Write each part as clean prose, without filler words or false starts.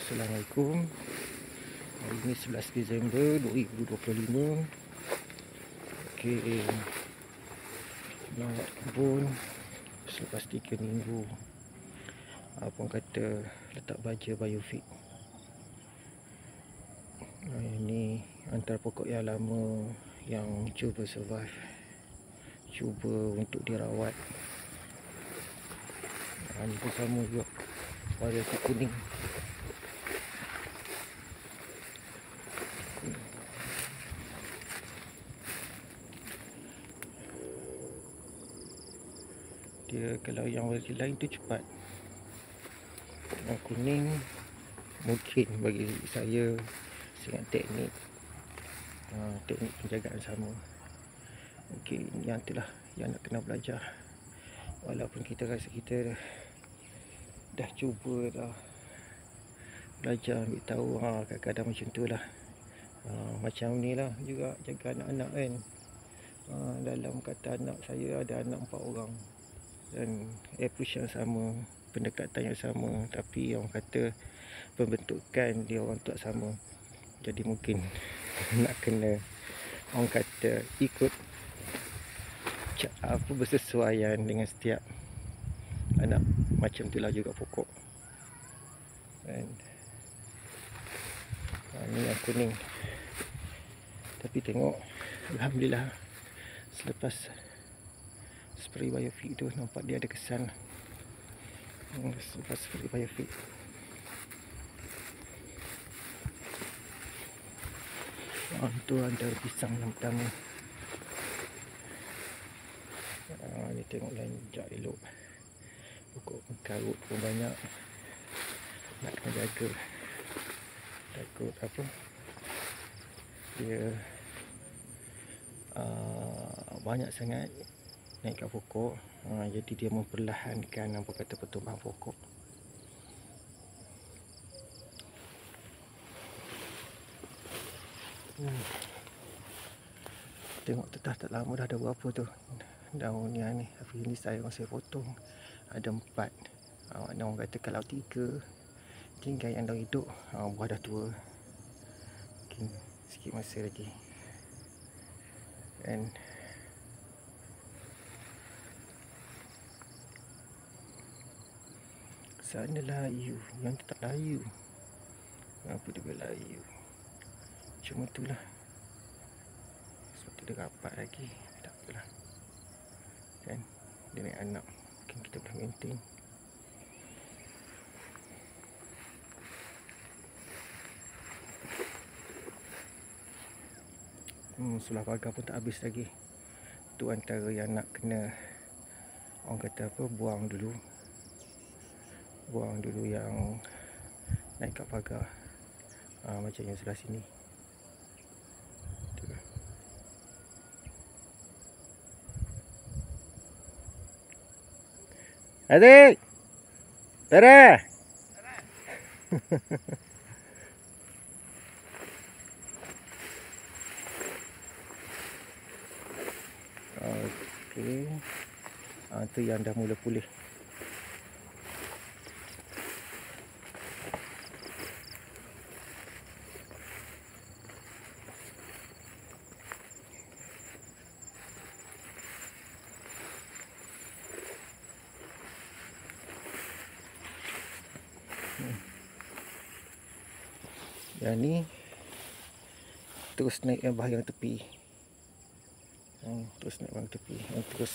Assalamualaikum. Hari ini 11 Disember 2025. Okey, nak kebun selepas 3 minggu. Abang kata letak baja biofit. Ini antara pokok yang lama yang cuba survive, cuba untuk dirawat. Ini pun sama juga, variasi kuning. Dia kalau yang warna lain tu cepat. Yang kuning mungkin bagi saya dengan teknik penjagaan sama. Mungkin yang itulah yang nak kena belajar. Walaupun kita rasa kita dah cuba dah belajar ambil tahu, kadang-kadang macam tu lah. Macam ni lah juga jaga anak-anak kan. Dalam kata anak saya ada anak 4 orang. Dan approach yang sama, pendekatan yang sama, tapi orang kata pembentukan dia orang tak sama. Jadi mungkin nak kena orang kata ikut bersesuaian dengan setiap anak. Macam itulah juga pokok. Dan ni yang kuning. Tapi tengok, alhamdulillah selepas spray biofit tu nampak dia ada kesan. Selepas spray biofit, tu antara pisang yang pertama. Ni tengok lanjak elok. Pokok karut pun banyak. Nak kena jaga. Takut apa, dia banyak sangat naik kat pokok. Jadi dia memperlahankan apa kata pertumbuhan pokok. Tengok tetah tak lama dah ada berapa tu daun yang ni. Tapi ini saya potong ada 4. Orang kata kalau 3 tinggal yang daun hidup, buah dah tua. Mungkin sikit masa lagi. Dan sana layu, yang tu tak layu. Kenapa dia berlayu? Cuma itulah. Sebab tu dia rapat lagi. Tak apalah. Kan? Dia naik anak. Mungkin kita boleh maintain. Sebelah pagar pun tak habis lagi. Tu antara yang nak kena, orang kata apa, buang dulu yang naik kat pagar. Macam yang sebelah sini. Adik! Tara! Okey. Tu yang dah mula pulih. Yang ni terus naik yang bahagian tepi. Terus naik bahagian tepi. Terus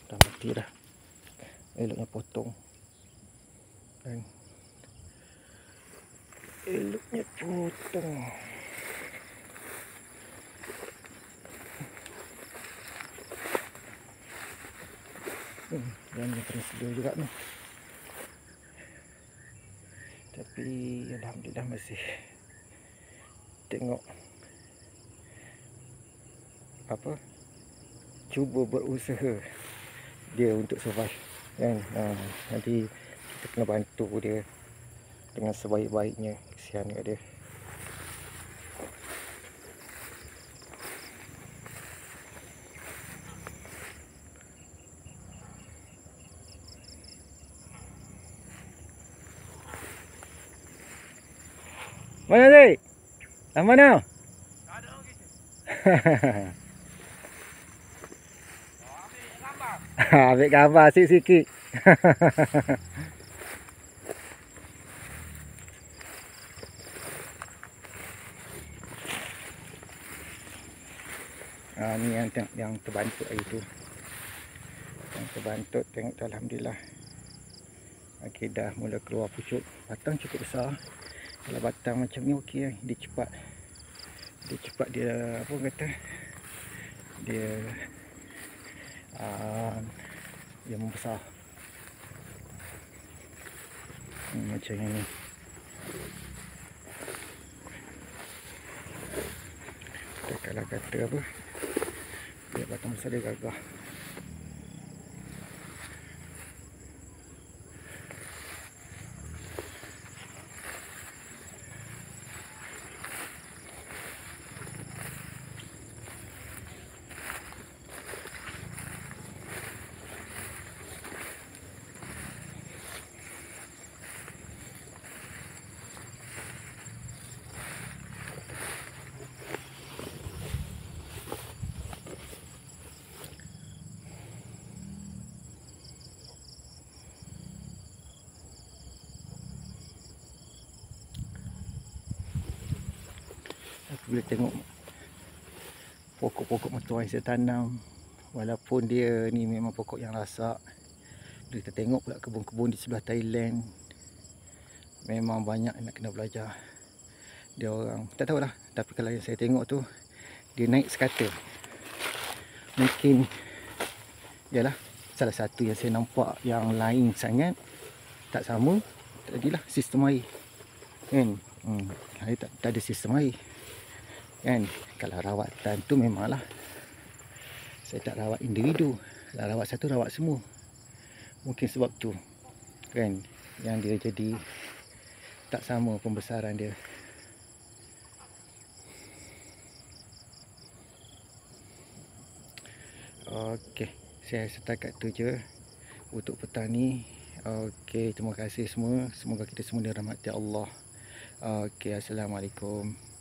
dah mati dah. Eloknya potong. Dan eloknya potong. Yang kena sedia juga ni. Tapi alhamdulillah masih tengok apa, cuba berusaha dia untuk survive kan. Nanti kita kena bantu dia dengan sebaik-baiknya. Kesian kat dia. Mana Zik? Dah mana? Tak ada orang kita. Ambil gambar sikit-sikit. Ni yang terbantut hari tu. Yang terbantut, tengok tu alhamdulillah. Okey, dah mula keluar pucuk. Batang cukup besar. Kalau batang macam ni okey, dia cepat. Dia apa orang kata? Dia membesar. Macam ni. Kalau kata apa? Dia batang besar, dia gagah. Aku boleh tengok pokok-pokok mertua yang saya tanam. Walaupun dia ni memang pokok yang rasak. Bila kita tengok pula kebun-kebun di sebelah Thailand, memang banyak nak kena belajar. Dia orang tak tahulah, tapi kalau yang saya tengok tu, dia naik sekata. Mungkin ialah salah satu yang saya nampak yang lain sangat, tak sama. Tadilah sistem air kan, tak ada sistem air kan. Kalau rawatan tu memanglah saya tak rawat individu, kalau rawat satu rawat semua. Mungkin sebab tu kan yang dia jadi tak sama pembesaran dia. Okey, saya setakat tu je untuk petang ni. Okey, terima kasih semua. Semoga kita semua dirahmati Allah. Okey, assalamualaikum.